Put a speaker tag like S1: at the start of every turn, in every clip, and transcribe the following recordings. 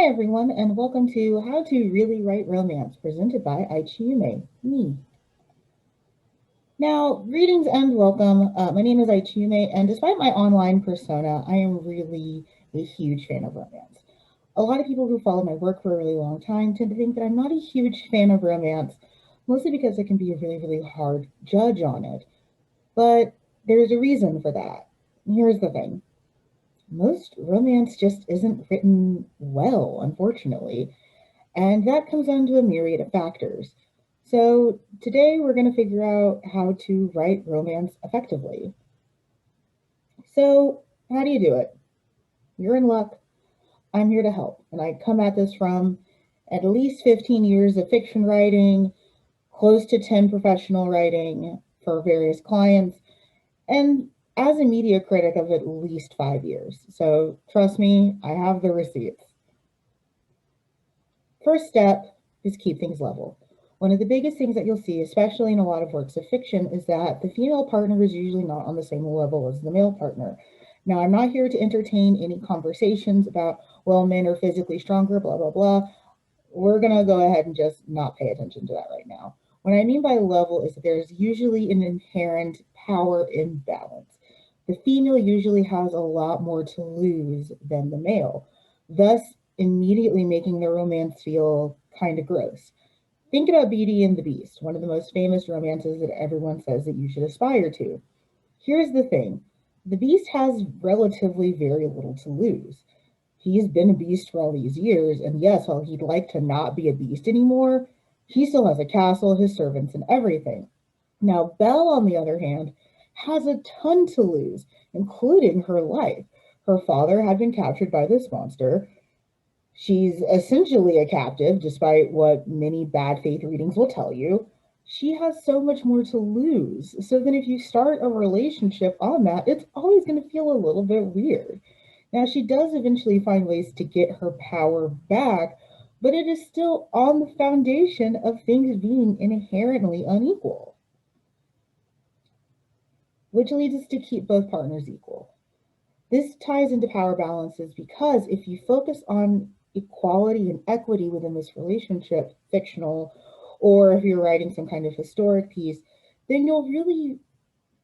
S1: everyone, and welcome to How to Really Write Romance, presented by AichiYume, me. Now, greetings and welcome. My name is AichiYume, and despite my online persona, I am really a huge fan of romance. A lot of people who follow my work for a really long time tend to think that I'm not a huge fan of romance, mostly because I can be a really hard judge on it. But there's a reason for that. Here's the thing. Most romance just isn't written well, unfortunately. And that comes down to a myriad of factors. So today we're going to figure out how to write romance effectively. So how do you do it? You're in luck. I'm here to help. And I come at this from at least 15 years of fiction writing, close to 10 professional writing for various clients, and as a media critic of at least 5 years. So trust me, I have the receipts. First step is keep things level. One of the biggest things that you'll see, especially in a lot of works of fiction, is that the female partner is usually not on the same level as the male partner. Now, I'm not here to entertain any conversations about, well, men are physically stronger, blah, blah, blah. We're going to go ahead and just not pay attention to that right now. What I mean by level is that there's usually an inherent power imbalance. The female usually has a lot more to lose than the male, thus immediately making the romance feel kind of gross. Think about Beauty and the Beast, one of the most famous romances that everyone says that you should aspire to. Here's the thing. The Beast has relatively very little to lose. He's been a beast for all these years, and yes, while he'd like to not be a beast anymore, he still has a castle, his servants, and everything. Now, Belle, on the other hand, has a ton to lose, including her life. Her father had been captured by this monster. She's essentially a captive, despite what many bad faith readings will tell you. She has so much more to lose. So then if you start a relationship on that, it's always going to feel a little bit weird. Now, she does eventually find ways to get her power back, but it is still on the foundation of things being inherently unequal, which leads us to keep both partners equal. This ties into power balances because if you focus on equality and equity within this relationship, fictional, or if you're writing some kind of historic piece, then you'll really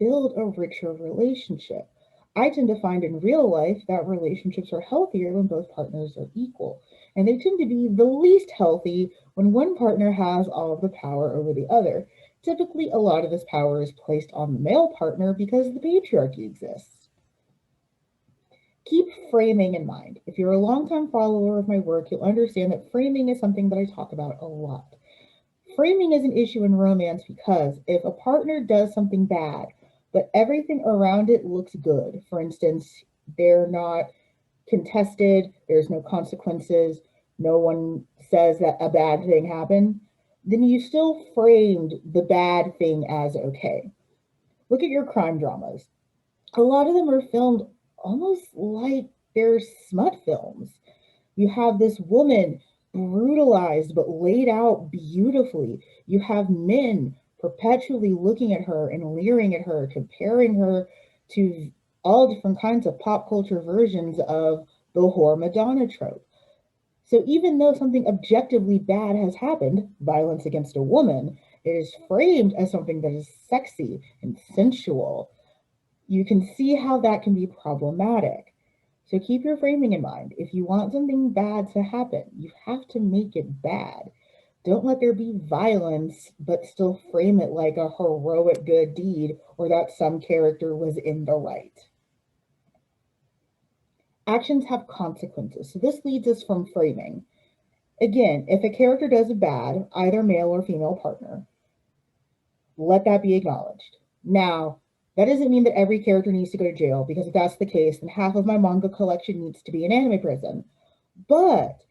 S1: build a richer relationship. I tend to find in real life that relationships are healthier when both partners are equal. And they tend to be the least healthy when one partner has all of the power over the other. Typically, a lot of this power is placed on the male partner because the patriarchy exists. Keep framing in mind. If you're a longtime follower of my work, you'll understand that framing is something that I talk about a lot. Framing is an issue in romance because if a partner does something bad, but everything around it looks good, for instance, they're not contested, there's no consequences, no one says that a bad thing happened, then you still framed the bad thing as okay. Look at your crime dramas. A lot of them are filmed almost like they're smut films. You have this woman brutalized but laid out beautifully. You have men perpetually looking at her and leering at her, comparing her to all different kinds of pop culture versions of the whore Madonna trope. So even though something objectively bad has happened, violence against a woman, it is framed as something that is sexy and sensual. You can see how that can be problematic. So keep your framing in mind. If you want something bad to happen, you have to make it bad. Don't let there be violence, but still frame it like a heroic good deed or that some character was in the right. Actions have consequences. So this leads us from framing. Again, if a character does a bad, either male or female partner, let that be acknowledged. Now, that doesn't mean that every character needs to go to jail, because if that's the case, then half of my manga collection needs to be an anime prison. But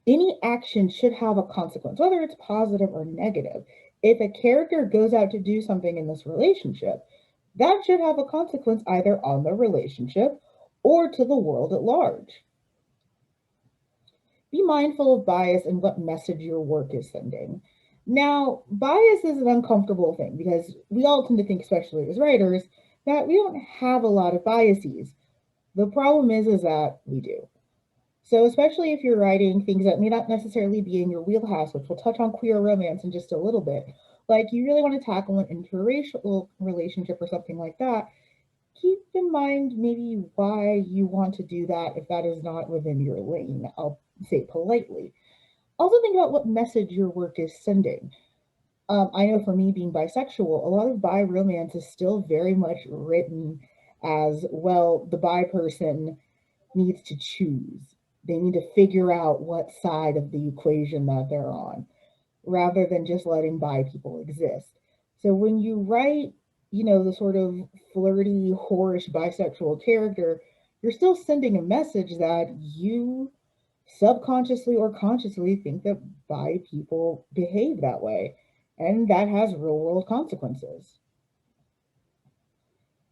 S1: any action should have a consequence, whether it's positive or negative. If a character goes out to do something in this relationship, that should have a consequence either on the relationship or to the world at large. Be mindful of bias and what message your work is sending. Now, bias is an uncomfortable thing because we all tend to think, especially as writers, that we don't have a lot of biases. The problem is that we do. So especially if you're writing things that may not necessarily be in your wheelhouse, which we'll touch on queer romance in just a little bit, like you really want to tackle an interracial relationship or something like that, keep in mind maybe why you want to do that if that is not within your lane. I'll say politely. Also think about what message your work is sending. I know for me being bisexual, a lot of bi romance is still very much written as well, the bi person needs to choose. They need to figure out what side of the equation that they're on, rather than just letting bi people exist. So when you write, the sort of flirty, whorish bisexual character, you're still sending a message that you subconsciously or consciously think that bi people behave that way. And that has real world consequences.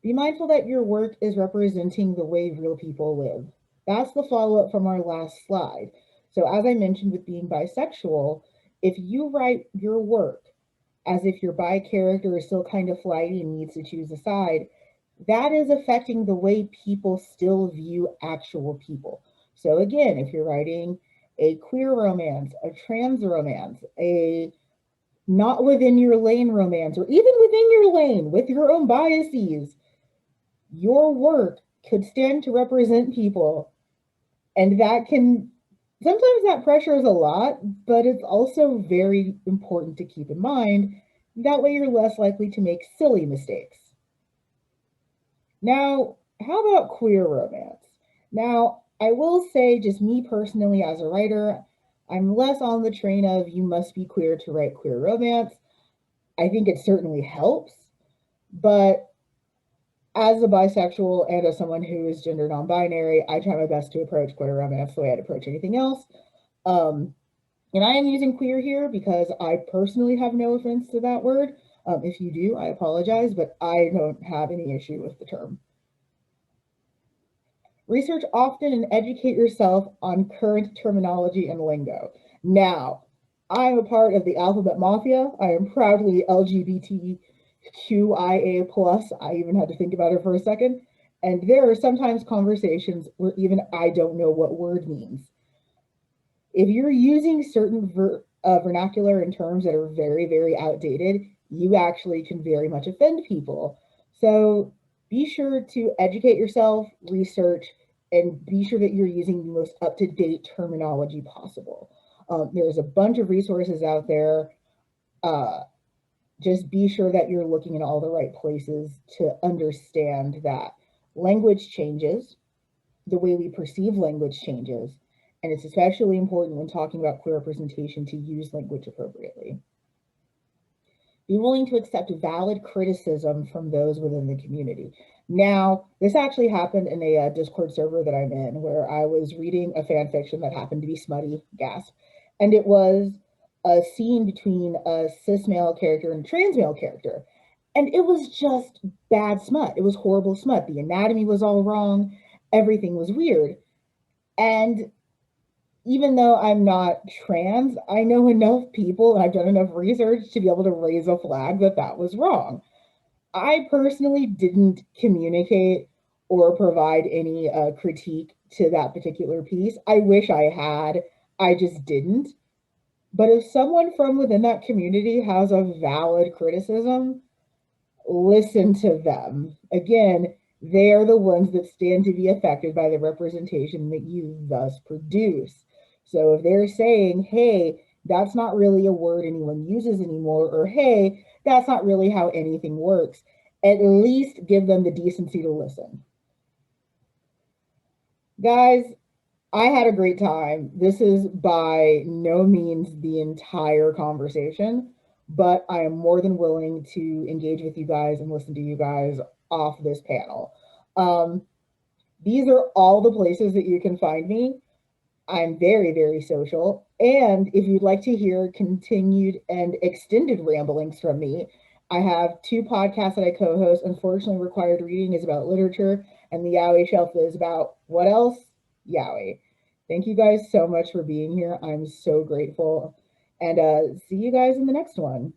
S1: Be mindful that your work is representing the way real people live. That's the follow up from our last slide. So, as I mentioned with being bisexual, if you write your work as if your bi character is still kind of flighty and needs to choose a side, that is affecting the way people still view actual people. So, again, if you're writing a queer romance, a trans romance, a not within your lane romance, or even within your lane with your own biases, your work could stand to represent people. And that can, sometimes that pressure is a lot, but it's also very important to keep in mind. That way you're less likely to make silly mistakes. Now, how about queer romance? Now, I will say, just me personally as a writer, I'm less on the train of you must be queer to write queer romance. I think it certainly helps, but as a bisexual and as someone who is gender non-binary, I try my best to approach queer romance the way I'd approach anything else. Um, and I am using queer here because I personally have no offense to that word. If you do, I apologize, but I don't have any issue with the term. Research often and educate yourself on current terminology and lingo. Now, I am a part of the alphabet mafia. I am proudly LGBTQIA plus. I even had to think about it for a second. And there are sometimes conversations where even I don't know what word means. If you're using certain vernacular and terms that are very, very outdated, you actually can very much offend people. So be sure to educate yourself, research, and be sure that you're using the most up to date terminology possible. There's a bunch of resources out there. Just be sure that you're looking in all the right places to understand that language changes, the way we perceive language changes, and it's especially important when talking about queer representation to use language appropriately. Be willing to accept valid criticism from those within the community. Now, this actually happened in a Discord server that I'm in where I was reading a fan fiction that happened to be smutty, gasp, and it was a scene between a cis male character and a trans male character. And it was just bad smut. It was horrible smut. The anatomy was all wrong. Everything was weird. And even though I'm not trans, I know enough people and I've done enough research to be able to raise a flag that that was wrong. I personally didn't communicate or provide any critique to that particular piece. I wish I had, I just didn't. But if someone from within that community has a valid criticism, listen to them. Again, they are the ones that stand to be affected by the representation that you thus produce. So if they're saying, hey, that's not really a word anyone uses anymore, or hey, that's not really how anything works, at least give them the decency to listen. Guys, I had a great time. This is by no means the entire conversation, but I am more than willing to engage with you guys and listen to you guys off this panel. These are all the places that you can find me. I'm very, very social. And if you'd like to hear continued and extended ramblings from me, I have two podcasts that I co host. Unfortunately, Required Reading is about literature, and the Yaoi Shelf is about what else? Yaoi. Thank you guys so much for being here. I'm so grateful. And see you guys in the next one.